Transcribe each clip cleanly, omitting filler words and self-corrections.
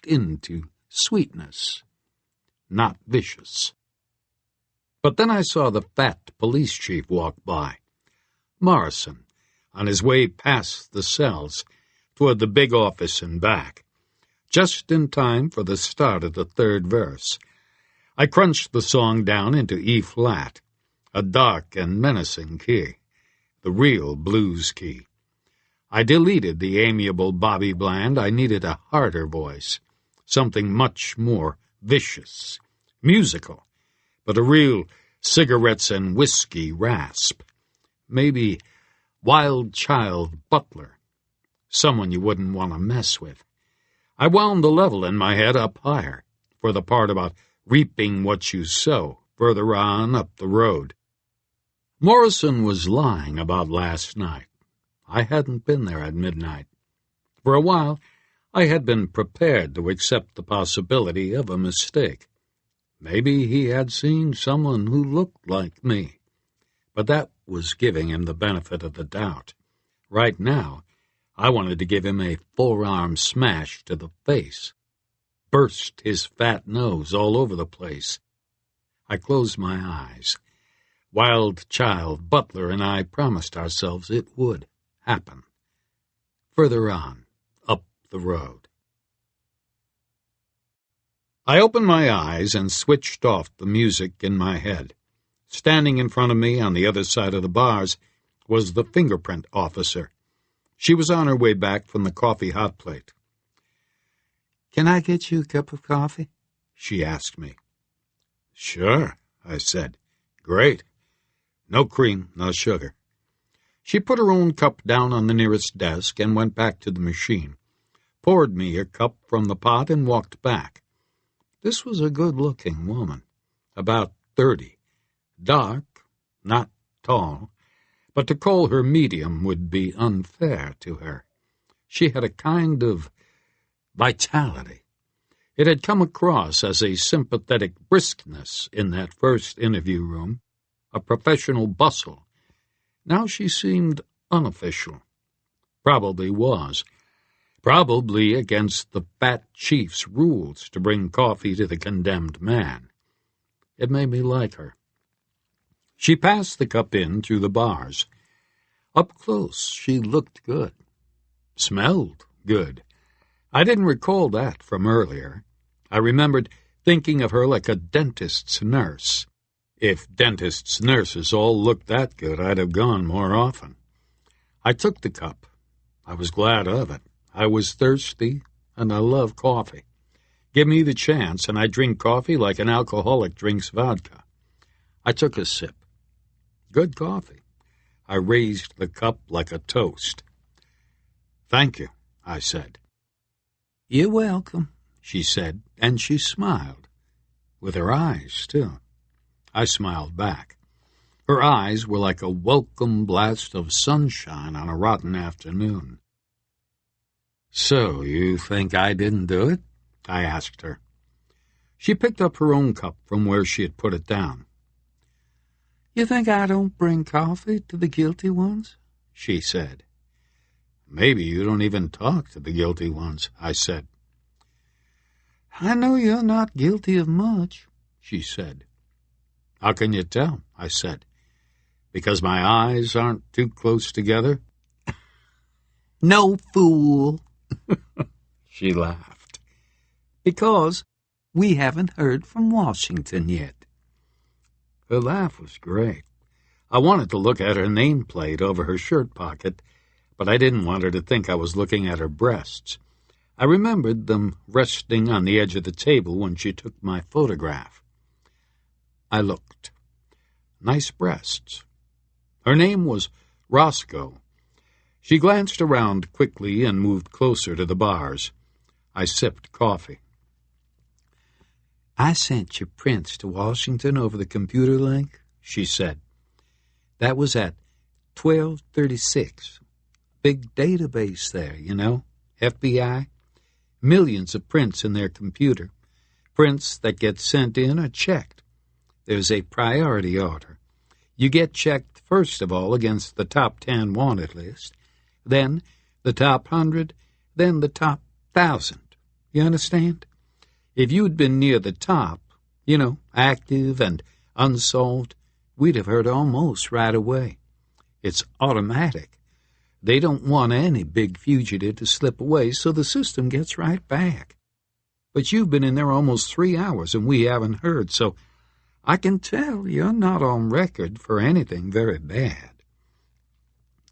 lapsed into sweetness, not vicious. But then I saw the fat police chief walk by, Morrison, on his way past the cells toward the big office and back, just in time for the start of the third verse. I crunched the song down into E-flat, a dark and menacing key, the real blues key. I deleted the amiable Bobby Bland. I needed a harder voice, something much more vicious, musical, but a real cigarettes and whiskey rasp. Maybe Wild Child Butler, someone you wouldn't want to mess with. I wound the level in my head up higher for the part about reaping what you sow further on up the road. Morrison was lying about last night. I hadn't been there at midnight. For a while, I had been prepared to accept the possibility of a mistake. Maybe he had seen someone who looked like me. But that was giving him the benefit of the doubt. Right now, I wanted to give him a forearm smash to the face, burst his fat nose all over the place. I closed my eyes. Wild Child Butler and I promised ourselves it would happen. Further on, up the road. I opened my eyes and switched off the music in my head. Standing in front of me on the other side of the bars was the fingerprint officer. She was on her way back from the coffee hot plate. "Can I get you a cup of coffee?" she asked me. "Sure," I said. "Great. No cream, no sugar." She put her own cup down on the nearest desk and went back to the machine, poured me a cup from the pot, and walked back. This was a good-looking woman, about 30, dark, not tall, but to call her medium would be unfair to her. She had a kind of vitality. It had come across as a sympathetic briskness in that first interview room, a professional bustle. Now she seemed unofficial. Probably was. Probably against the fat chief's rules to bring coffee to the condemned man. It made me like her. She passed the cup in through the bars. Up close, she looked good. Smelled good. I didn't recall that from earlier. I remembered thinking of her like a dentist's nurse. If dentists' nurses all looked that good, I'd have gone more often. I took the cup. I was glad of it. I was thirsty, and I love coffee. Give me the chance, and I drink coffee like an alcoholic drinks vodka. I took a sip. Good coffee. I raised the cup like a toast. "Thank you," I said. "You're welcome," she said, and she smiled. With her eyes, too. I smiled back. Her eyes were like a welcome blast of sunshine on a rotten afternoon. "So, you think I didn't do it?" I asked her. She picked up her own cup from where she had put it down. "You think I don't bring coffee to the guilty ones?" she said. "Maybe you don't even talk to the guilty ones," I said. "I know you're not guilty of much," she said. "How can you tell?" I said. "Because my eyes aren't too close together?" "No, fool." She laughed. "Because we haven't heard from Washington yet." Her laugh was great. I wanted to look at her nameplate over her shirt pocket, but I didn't want her to think I was looking at her breasts. I remembered them resting on the edge of the table when she took my photograph. I looked. Nice breasts. Her name was Roscoe. She glanced around quickly and moved closer to the bars. I sipped coffee. "I sent your prints to Washington over the computer link," she said. "That was at 1236. Big database there, you know, FBI. Millions of prints in their computer. Prints that get sent in are checked. There's a priority order. You get checked first of all against the top 10 wanted list, then the top 100, then the top 1,000. You understand? If you'd been near the top, active and unsolved, we'd have heard almost right away. It's automatic. They don't want any big fugitive to slip away, so the system gets right back. But you've been in there almost 3 hours, and we haven't heard, so I can tell you're not on record for anything very bad.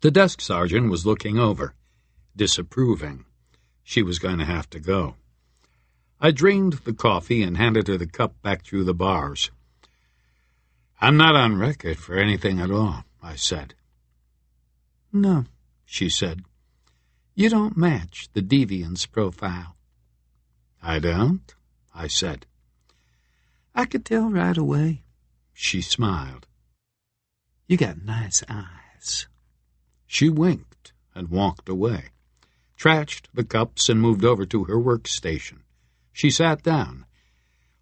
The desk sergeant was looking over, disapproving. She was going to have to go. I drained the coffee and handed her the cup back through the bars. I'm not on record for anything at all, I said. No, she said. You don't match the deviant's profile. I don't, I said. I could tell right away, she smiled. You got nice eyes. She winked and walked away, trashed the cups and moved over to her workstation. She sat down.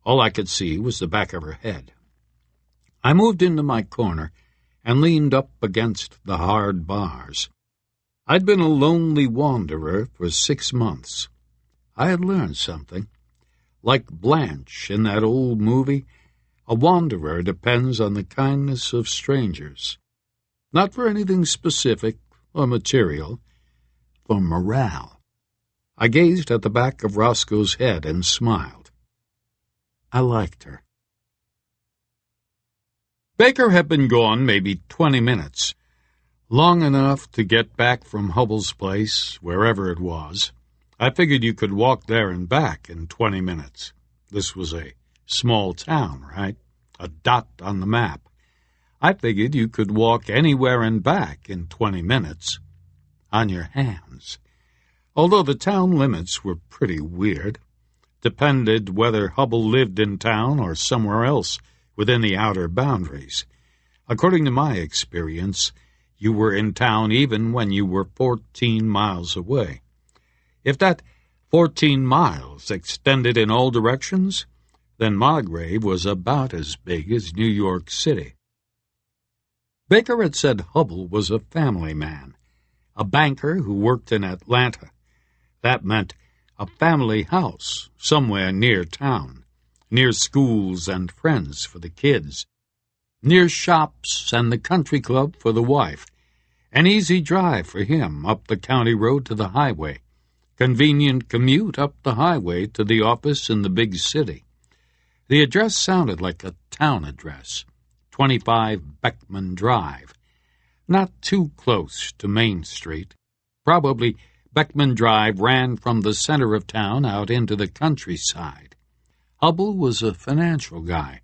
All I could see was the back of her head. I moved into my corner and leaned up against the hard bars. I'd been a lonely wanderer for 6 months. I had learned something. Like Blanche in that old movie, a wanderer depends on the kindness of strangers. Not for anything specific or material, for morale. I gazed at the back of Roscoe's head and smiled. I liked her. Baker had been gone maybe 20 minutes, long enough to get back from Hubbell's place, wherever it was. I figured you could walk there and back in 20 minutes. This was a small town, right? A dot on the map. I figured you could walk anywhere and back in 20 minutes. On your hands. Although the town limits were pretty weird. Depended whether Hubbell lived in town or somewhere else within the outer boundaries. According to my experience, you were in town even when you were 14 miles away. If that 14 miles extended in all directions, then Margrave was about as big as New York City. Baker had said Hubbell was a family man, a banker who worked in Atlanta. That meant a family house somewhere near town, near schools and friends for the kids, near shops and the country club for the wife, an easy drive for him up the county road to the highway, convenient commute up the highway to the office in the big city. The address sounded like a town address, 25 Beckman Drive, not too close to Main Street. Probably Beckman Drive ran from the center of town out into the countryside. Hubbell was a financial guy,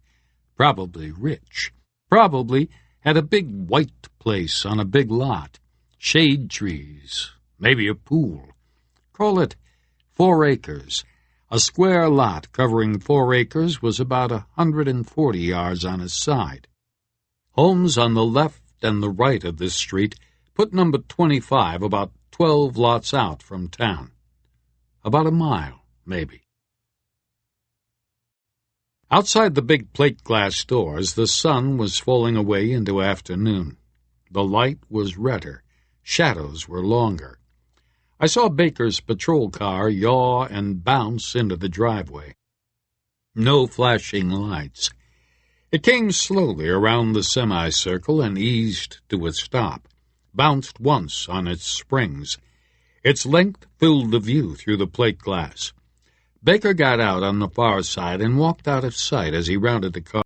probably rich, probably had a big white place on a big lot, shade trees, maybe a pool. Call it 4 acres. A square lot covering 4 acres was about 140 yards on its side. Homes on the left and the right of this street put number 25 about 12 lots out from town. About a mile, maybe. Outside the big plate glass doors, the sun was falling away into afternoon. The light was redder. Shadows were longer. I saw Baker's patrol car yaw and bounce into the driveway. No flashing lights. It came slowly around the semicircle and eased to a stop, bounced once on its springs. Its length filled the view through the plate glass. Baker got out on the far side and walked out of sight as he rounded the car.